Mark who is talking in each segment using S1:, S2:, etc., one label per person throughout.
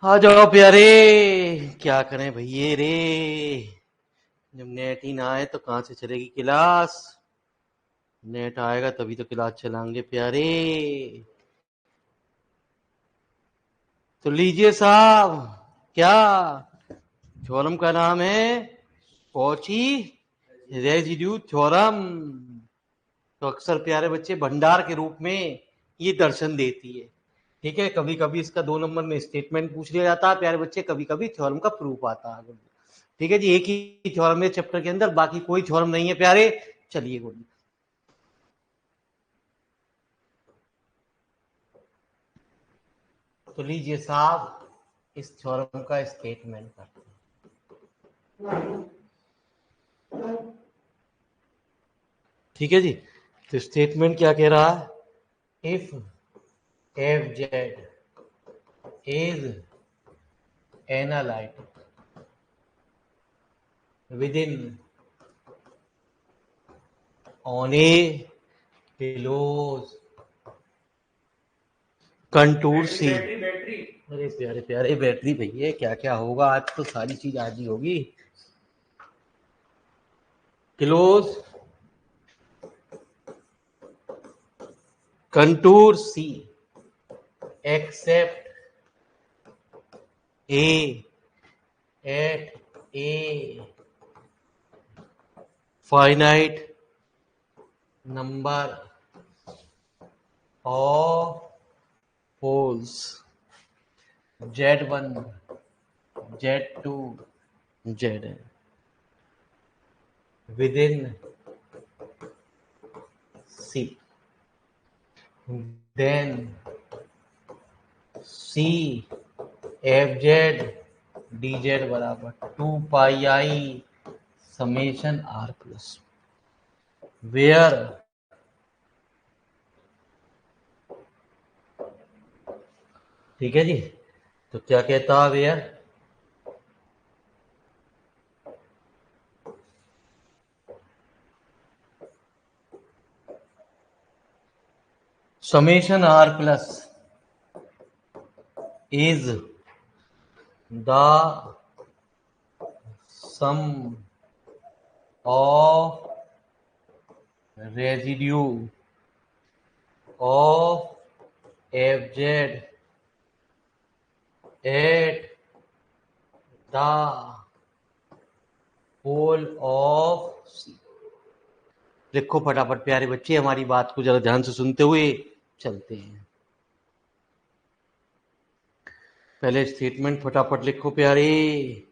S1: आ जाओ प्यारे, क्या करें भैये रे। जब नेट ही ना आए तो कहाँ से चलेगी क्लास। नेट आएगा तभी तो क्लास चलाएंगे प्यारे। तो लीजिए साहब, क्या थ्योरम का नाम है कॉची रेजिड्यू थ्योरम। तो अक्सर प्यारे बच्चे भंडार के रूप में ये दर्शन देती है। ठीक है, कभी कभी इसका 2 नंबर में स्टेटमेंट पूछ लिया जाता है प्यारे बच्चे, कभी कभी थ्योरम का प्रूफ आता है। ठीक है जी, एक ही थ्योरम है चैप्टर के अंदर, बाकी कोई थ्योरम नहीं है प्यारे। चलिए गुड। तो लीजिए साहब, इस थ्योरम का स्टेटमेंट करते हैं। ठीक है जी, तो स्टेटमेंट क्या कह रहा है, if F Z is analytic within on a close contour C. अरे प्यारे प्यारे बैटरी भैया, क्या क्या होगा आज, तो सारी चीज आज ही होगी। Close contour C except a at a finite number of poles Z1 Z2 Zn within C, then C Fz dz बराबर 2 pi summation r plus where ठीक है जी। तो क्या कहता है where, summation r plus is the sum of residue of Fz at the pole of C। लिखो फटाफट प्यारे बच्चे, हमारी बात को जरा ध्यान से सुनते हुए चलते हैं। पहले स्टेटमेंट फटाफट लिखो प्यारे।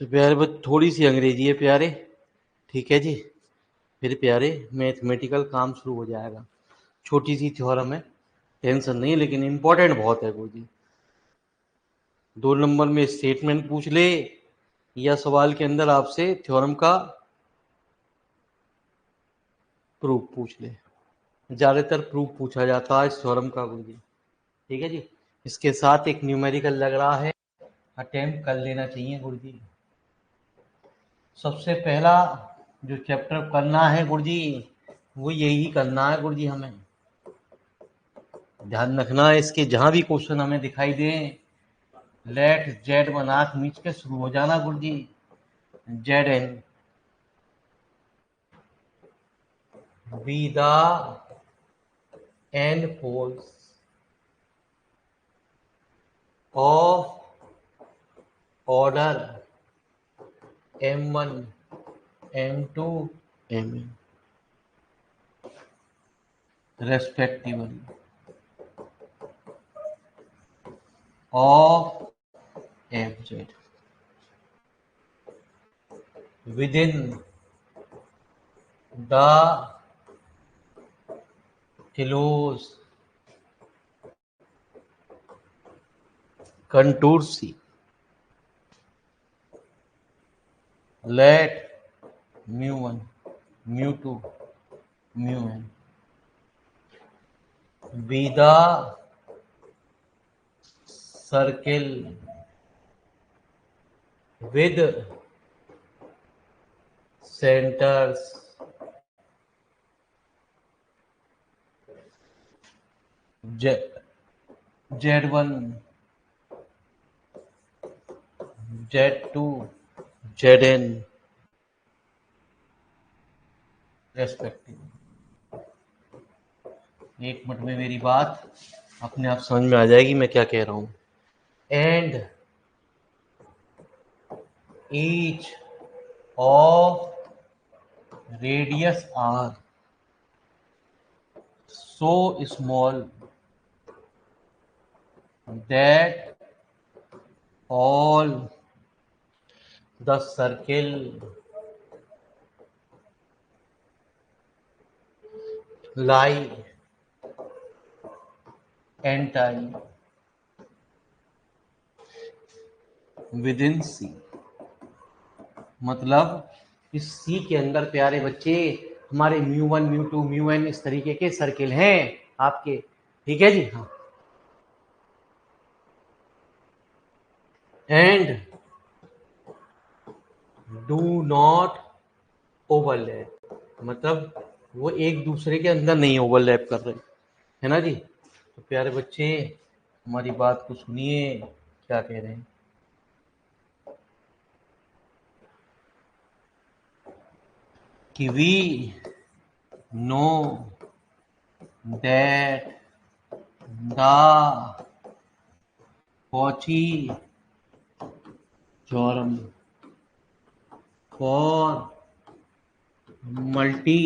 S1: तो प्यारे बच्चे, थोड़ी सी अंग्रेजी है प्यारे, ठीक है जी। फिर प्यारे मैथमेटिकल काम शुरू हो जाएगा। छोटी सी थ्योरम है, टेंशन नहीं, लेकिन इंपॉर्टेंट बहुत है गुरु जी। 2 नंबर में स्टेटमेंट पूछ ले या सवाल के अंदर आपसे थ्योरम का प्रूफ पूछ ले, ज्यादातर प्रूफ पूछा जाता है इस थ्योरम का गुरु जी। ठीक है जी, इसके साथ एक न्यूमेरिकल लग रहा है, अटेम्प्ट कर लेना चाहिए गुरु जी। सबसे पहला जो चैप्टर करना है गुरु जी, वो यही करना है गुरु जी। हमें ध्यान रखना है, इसके जहां भी क्वेश्चन हमें दिखाई दे, लेट जेड बनाक मीच के शुरू हो जाना गुरु जी। Z N be the N poles of order M1 M2 Mn respectively। of fz within the closed contour C. Let mu1, mu2, mun be the circle with centers Z1, Z2, Zn respectively. एक minute में मेरी बात अपने आप समझ में आ जाएगी मैं क्या कह रहा हूं। And each of radius r so small that all the circle lie entirely within C। मतलब इस सी के अंदर प्यारे बच्चे हमारे mu1, mu2, mun इस तरीके के सर्किल हैं आपके, ठीक है जी। हाँ, एंड डू नॉट ओवरलैप, मतलब वो एक दूसरे के अंदर नहीं ओवरलैप कर रहे, है ना जी। तो प्यारे बच्चे हमारी बात को सुनिए क्या कह रहे हैं कि we know that the Cauchy theorem for multi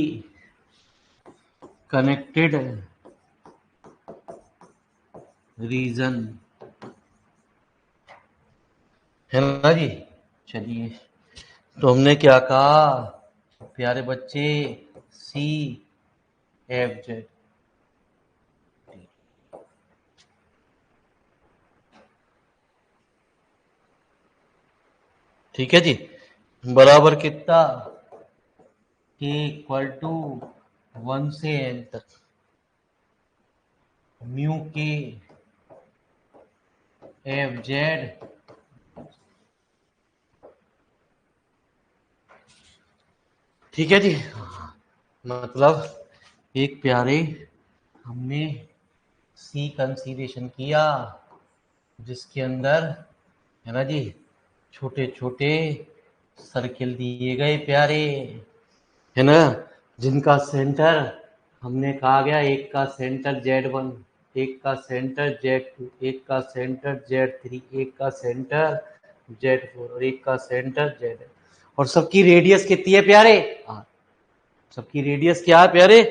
S1: connected region, है ना जी। चलिए, तो हमने क्या कहा प्यारे बच्चे, सी एफ जेड, ठीक है जी, बराबर कितना, के इक्वल टू 1 से n तक म्यू के एफ जेड, ठीक है जी। मतलब एक प्यारे हमने सी कंसीडरेशन किया जिसके अंदर, है ना जी, छोटे छोटे सर्किल दिए गए प्यारे, है ना, जिनका सेंटर हमने कहा गया, एक का सेंटर Z1, एक का सेंटर Z2, एक का सेंटर Z3, एक का सेंटर Z4 और एक का सेंटर Zn, और सबकी रेडियस कितनी है प्यारे, R। सबकी रेडियस क्या है प्यारे,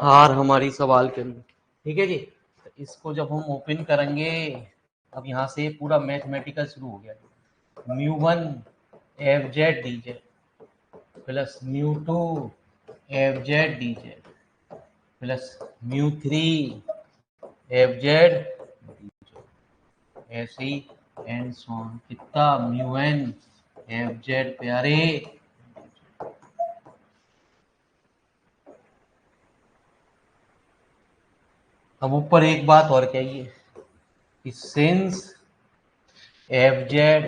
S1: R हमारी सवाल के अंदर, ठीक है जी। तो इसको जब हम ओपन करेंगे, अब यहाँ से पूरा मैथमेटिकल शुरू हो गया। mu1 F Z D Z plus mu2 F Z D Z plus mu3 F Z, ऐसे ही एंड सो ऑन, कितना mun एफ जेड प्यारे। अब ऊपर एक बात और कहिए, since F Z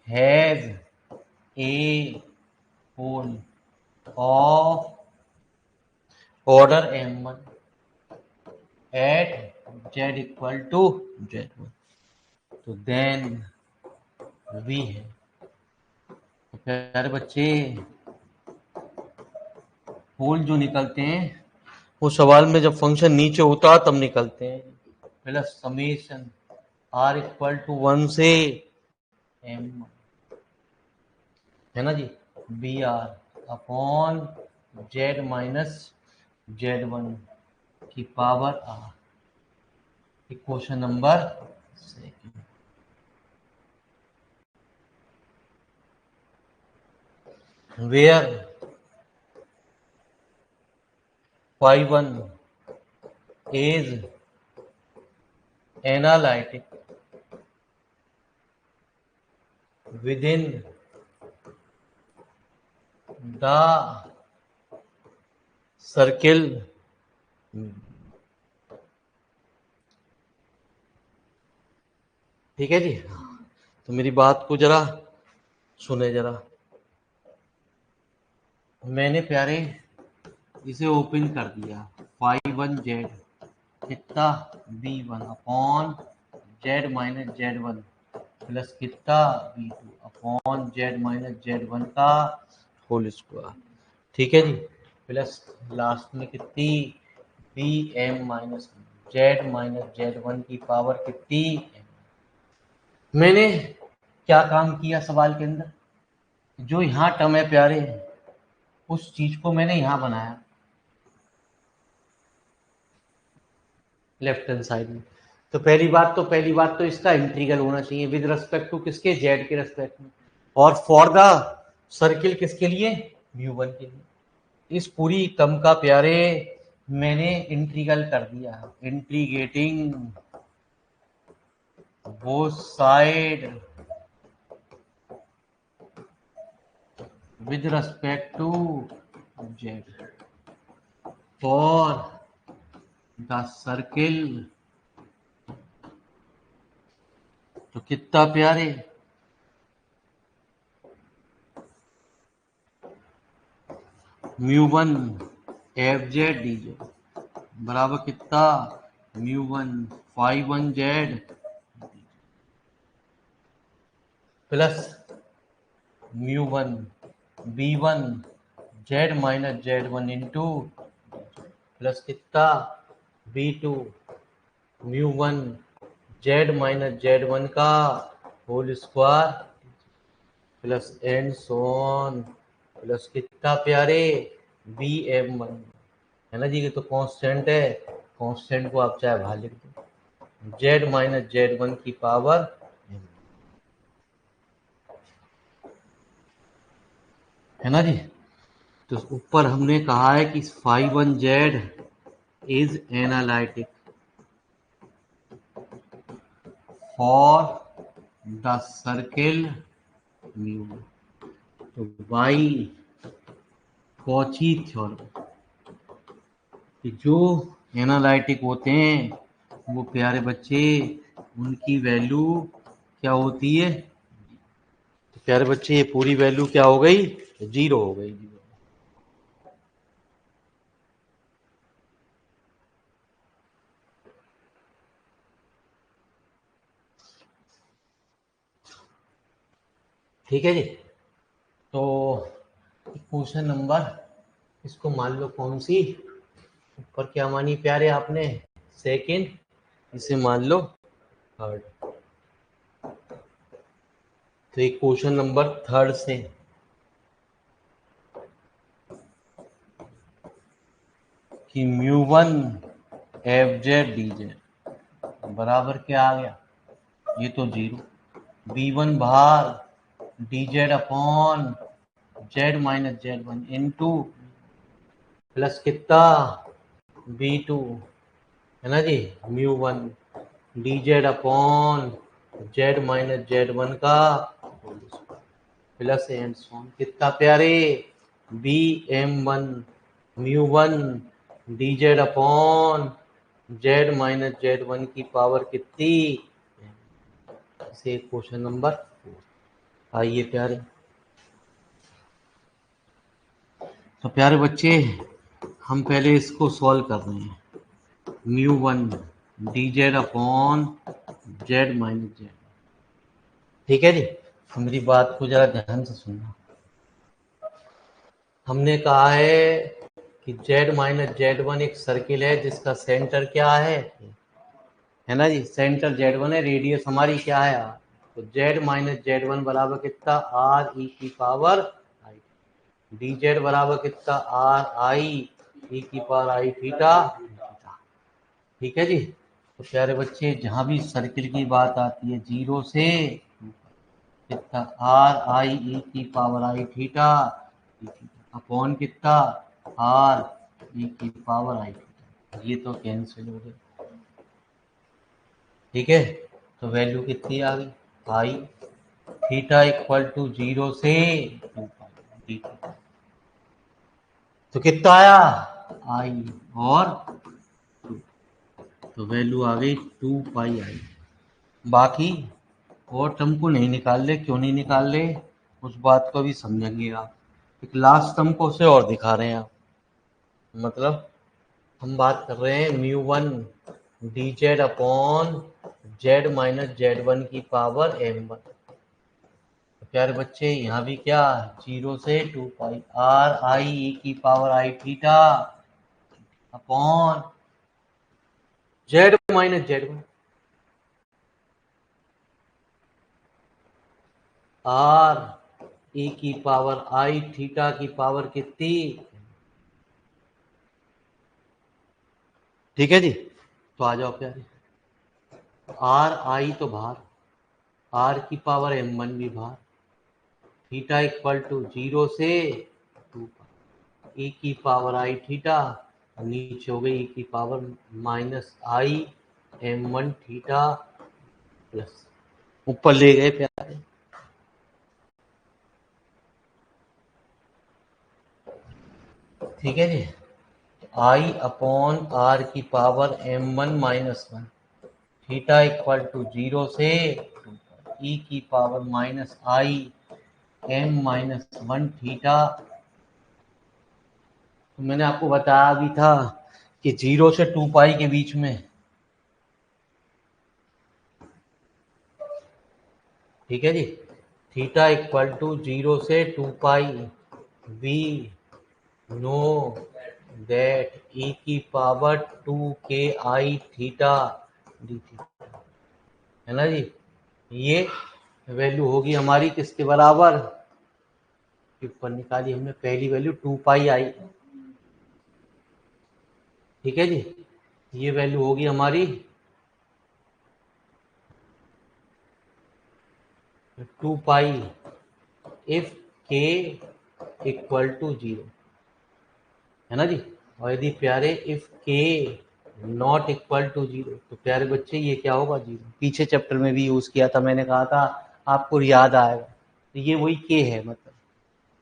S1: has a pole of order m1 at z equal to z1, तो देन v है। तो प्यारे बच्चे पोल जो निकलते हैं वो सवाल में जब फंक्शन नीचे होता है तब निकलते हैं, plus summation r equal to 1 से m, है ना जी, B R upon z minus z1 की power r, question number where phi1 is analytic within the circle. ठीक है जी। तो मेरी बात को जरा सुने जरा। मैंने प्यारे इसे ओपन कर दिया, phi1z कितना b1 upon z minus z1 plus कितना b2 upon z minus z1 का होल स्क्वायर। ठीक है जी। प्लस लास्ट में कितनी बी एम माइनस z1 की पावर कितनी। मैंने क्या काम किया सवाल के अंदर, जो यहाँ टर्म है प्यारे उस चीज को मैंने यहाँ बनाया लेफ्ट हैंड साइड में। तो पहली बात तो इसका इंटीग्रल होना चाहिए विद रिस्पेक्ट टू किसके, जेड के रिस्पेक्ट में, और फॉर द सर्किल किसके लिए, म्यू1 के लिए। इस पूरी टर्म का प्यारे मैंने इंटीग्रल कर दिया, integrating both side with respect to z for the circle। तो कितना प्यारे mu one F Z D Z बराबर कितना mu one phi1 Z plus mu one b1 Z minus z1 into plus कितना b2 mu one Z minus z1 का whole square plus and so on plus कितना प्यारे B M one है ना जी। ये तो कांस्टेंट है, कांस्टेंट को आप चाहे बाहर लिख दो, जेड माइनस z1 की पावर है ना जी। तो ऊपर हमने कहा है कि phi1z is analytic for the circle mu. तो बाई कॉची थ्योरम कि जो एनालिटिक होते हैं वो प्यारे बच्चे उनकी वैल्यू क्या होती है, तो प्यारे बच्चे ये पूरी वैल्यू क्या हो गई, जीरो हो गई। ठीक है जी। तो क्वेश्चन नंबर, इसको मान लो कौन सी, ऊपर क्या मानी प्यारे आपने, सेकंड, इसे मान लो थर्ड। तो एक क्वेश्चन नंबर थर्ड से कि mu one F Z D Z बराबर क्या आ गया, ये तो जीरो, b1 बाहर D Z upon Z minus z1 into plus कितना b2 है ना जी mu one D Z upon Z minus z1 का प्लस एंड सोन कितना प्यारे B M one mu one D Z upon Z minus z1 की power कितनी, से क्वेश्चन नंबर 4। आइए प्यारे, तो प्यारे बच्चे हम पहले इसको सॉल्व कर रहे हैं, mu one D Z upon Z minus Z. ठीक है जी। तो मेरी बात को जरा ध्यान से सुनना। हमने कहा है कि जेड माइनस z1 एक सर्किल है जिसका सेंटर क्या है ना जी, सेंटर z1 है, रेडियस हमारी क्या है r। तो z माइनस z1 बराबर कितना आर ई की पावर आई, डी जेड बराबर कितना आर आई ई की पावर आई थीटा। ठीक है जी। तो प्यारे बच्चे जहां भी सर्किल की बात आती है 0 से कितना आर आई ई की पावर आई थीटा अपॉन कितना आर ई की पावर आई थीटा, ये तो कैंसिल हो गया। ठीक है, तो वैल्यू कितनी आ गई आई थीटा इक्वल टू 0 से 2 पाई, तो कितना आया आई और 2, तो वैल्यू आ गई 2 पाई आई। बाकी और टर्म को नहीं निकाल ले, क्यों नहीं निकाल ले उस बात को भी समझेंगे आप। एक लास्ट टर्म को उसे और दिखा रहे हैं आप, मतलब हम बात कर रहे हैं mu one D Z upon Z minus Z one की पावर एम वन। तो प्यारे बच्चे यहाँ भी क्या 0 से 2 पाई आर आई ई की power I theta upon Z minus Z one R E की पावर आई थीटा की पावर कितनी। ठीक है जी, तो आ जाओ प्यारे, आर आई तो बाहर, आर की पावर एम वन भी बाहर, थीटा इक्वल टू 0 से 2 ई की पावर आई थीटा, नीचे हो गई ई की power minus i m one theta plus, ऊपर ले गए प्यारे। ठीक है जी, आई अपॉन आर की power m one minus one theta equal to 0 से ई की power minus i m minus one theta. तो मैंने आपको बताया भी था कि 0 से 2 पाई के बीच में, ठीक है जी, थीटा इक्वल टू 0 से 2 पाई वी नो दैट ई की पावर 2 के आई थीटा डी थीटा, है ना जी। ये वैल्यू होगी हमारी किसके बराबर, ऊपर निकाली हमने पहली वैल्यू 2 पाई आई। ठीक है जी, ये वैल्यू होगी हमारी 2 पाई इफ के इक्वल टू 0, है ना जी। और यदि प्यारे इफ के नॉट इक्वल टू 0, तो प्यारे बच्चे ये क्या होगा 0। पीछे चैप्टर में भी यूज किया था, मैंने कहा था आपको याद आएगा। तो ये वही के है, मतलब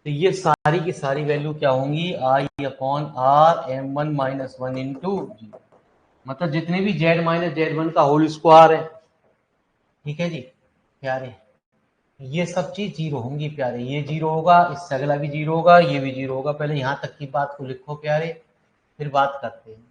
S1: तो ये सारी की सारी वैल्यू क्या होंगी I upon R M one minus one into 0, मतलब जितने भी जेड माइनस जेड वन का होल स्क्वायर है। ठीक है जी प्यारे, ये सब चीज जीरो होंगी प्यारे, ये जीरो होगा, इससे अगला भी जीरो होगा, ये भी जीरो होगा। पहले यहां तक की बात को लिखो प्यारे, फिर बात करते हैं।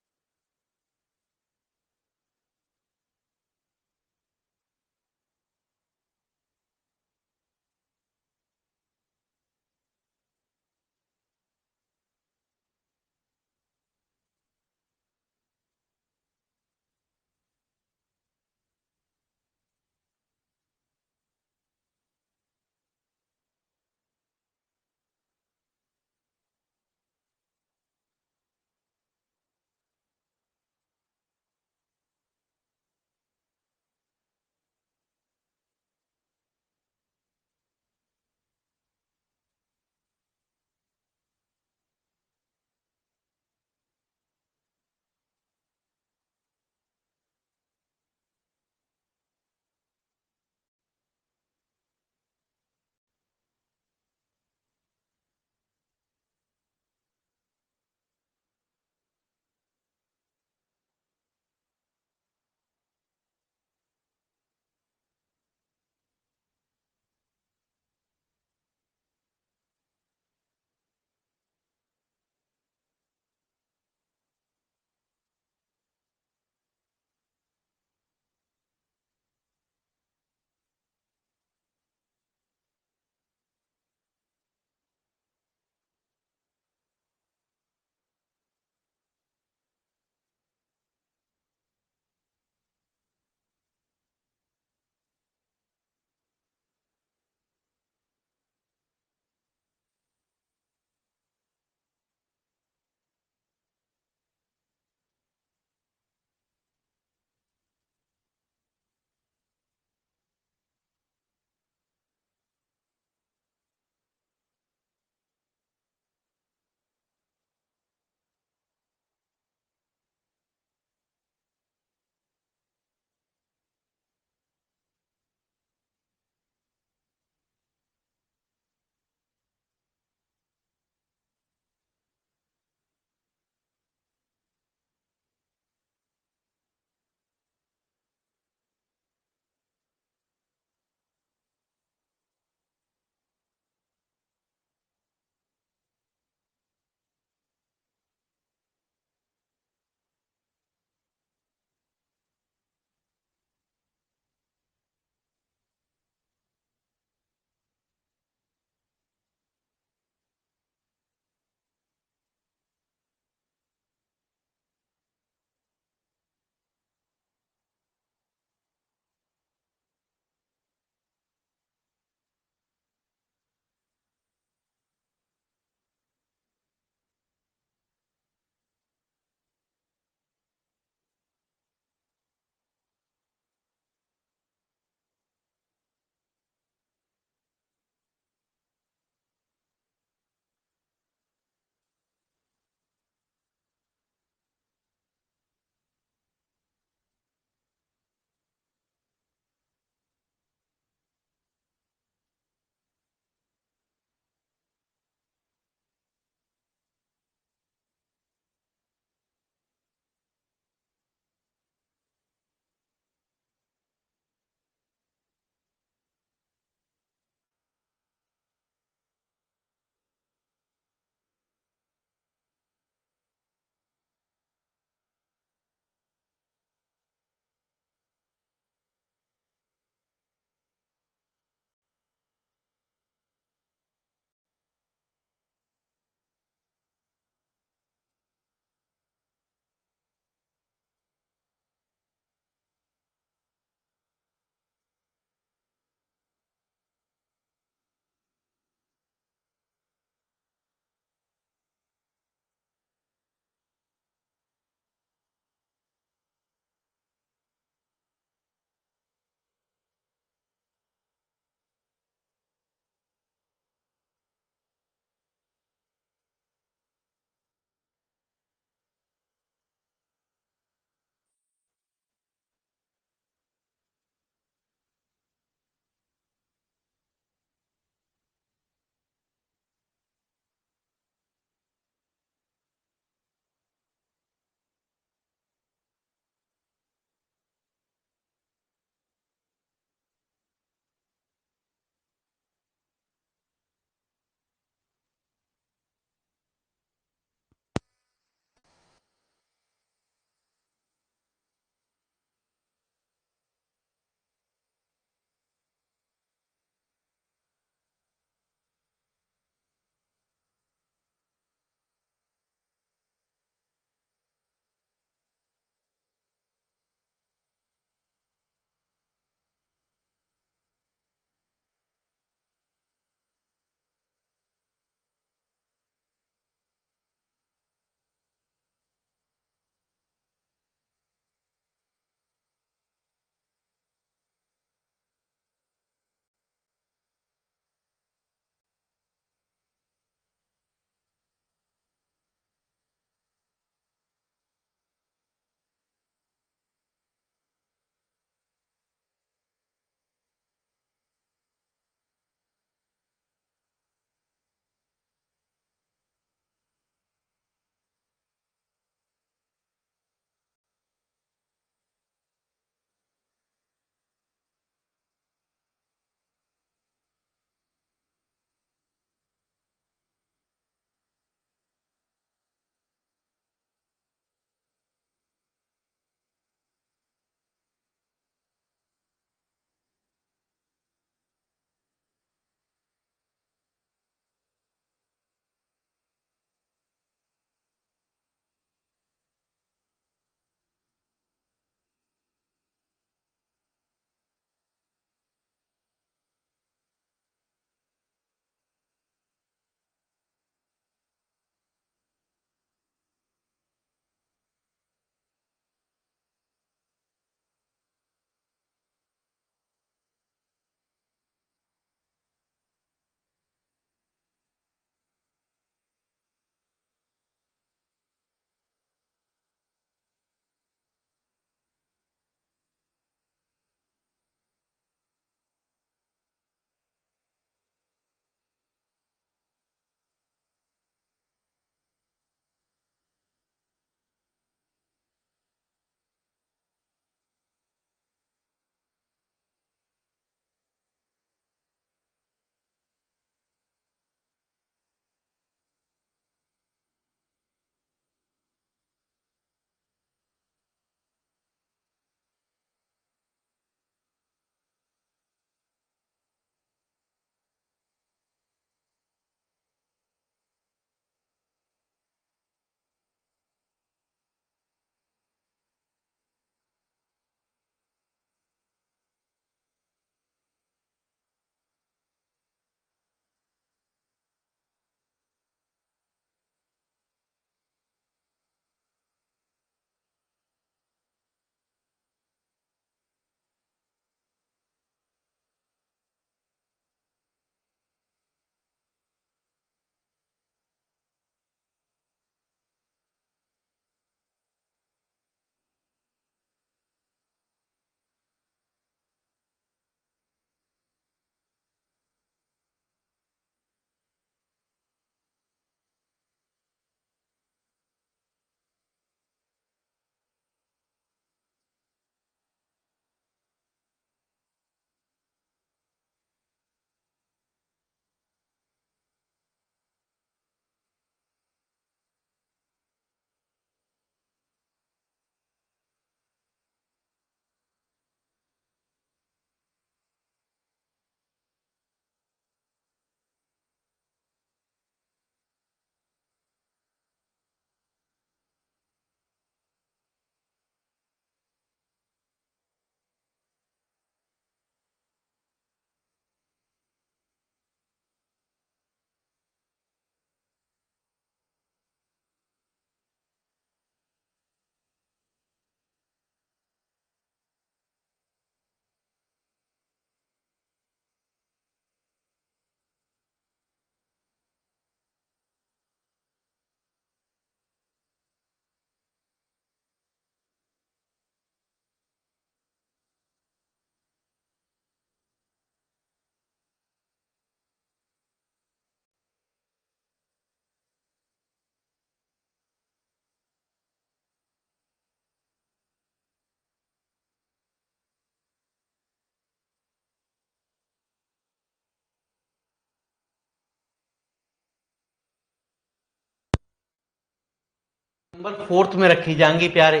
S1: नंबर 4th में रखी जाएंगी प्यारे।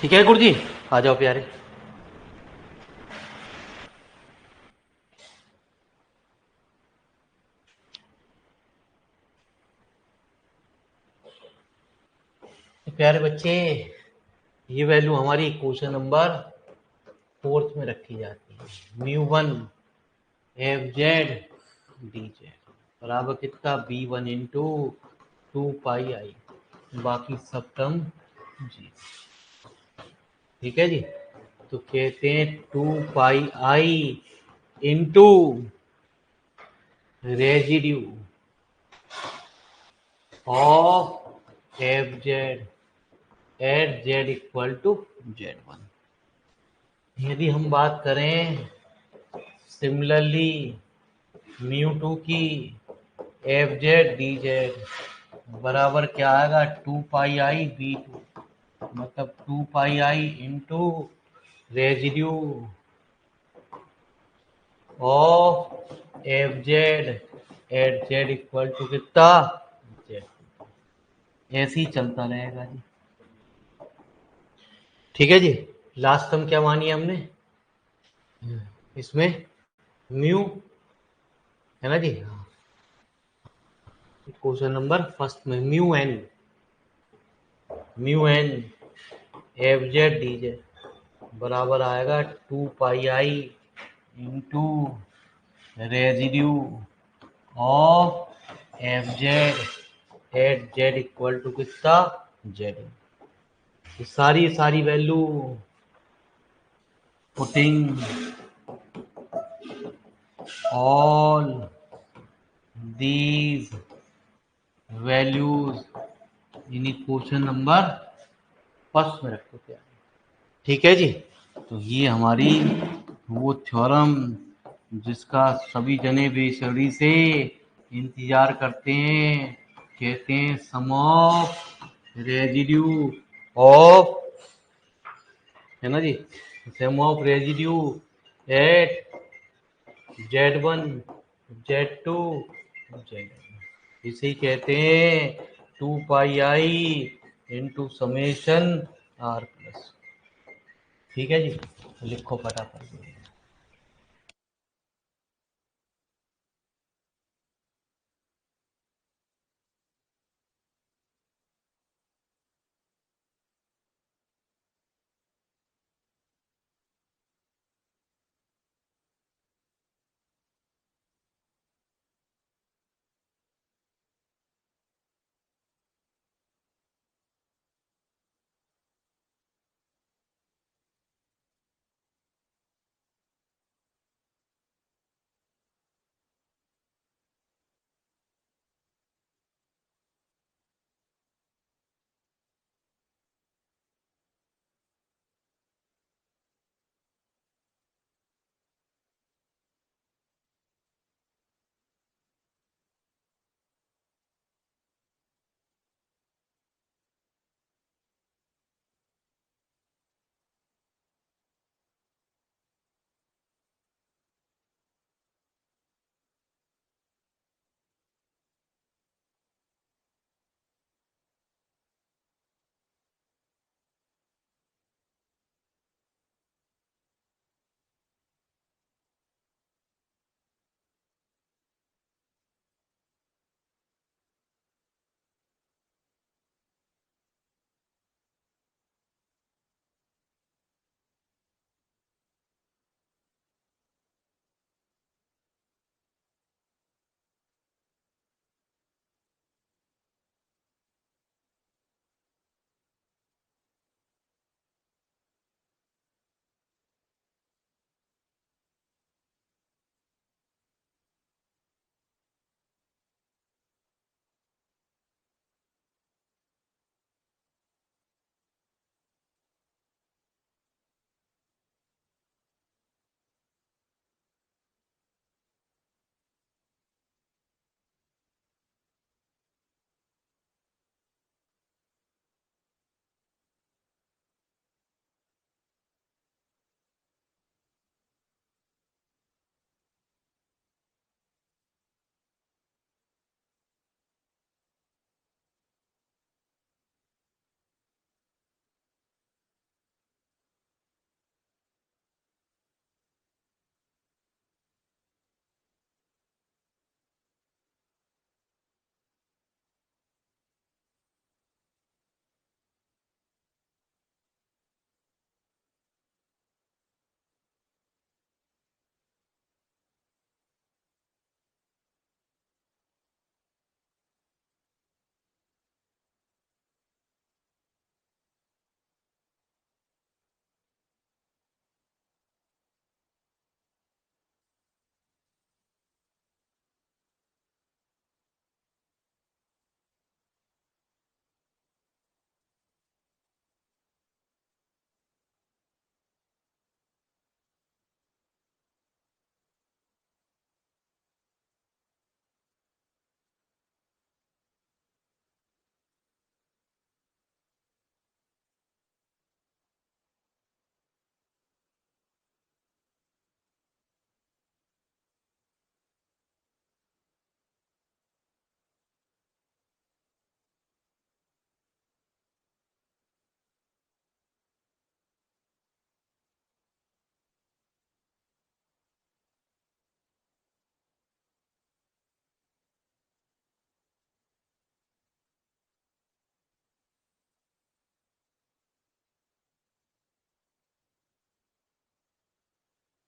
S1: ठीक है गुरुजी, आ जाओ प्यारे। प्यारे बच्चे, ये वैल्यू हमारी क्वेश्चन नंबर 4th में रखी जाती है। μ1 fz dz बराबर कितना, b1 इंटू 2πi, बाकी सब टर्म जी। ठीक है जी, तो कहते हैं 2πi into residue of fz at z equal to z1। यदि हम बात करें सिमिलरली μ2 की fz dz बराबर क्या आएगा, 2πi b2, मतलब 2πi into residue of fz at z equal to कितना, z। ऐसे ही चलता रहेगा जी। ठीक है जी, लास्ट टर्म क्या मानी हमने इसमें, म्यू है ना जी। क्वेश्चन नंबर फर्स्ट में μn F Z D Z बराबर आएगा 2πi into residue of F Z at Z equal to कितना, जेड। सारी value putting all these values in question number first में रखो क्या। ठीक है जी, तो ये हमारी वो थ्योरम जिसका सभी जने बेसब्री से इंतजार करते हैं, कहते हैं सम ऑफ रेजिड्यू ऑफ, है ना जी, sum of residue at Z1 Z2 Z, इसे ही कहते हैं 2πi into summation R plus. ठीक है जी, लिखो फटाफट।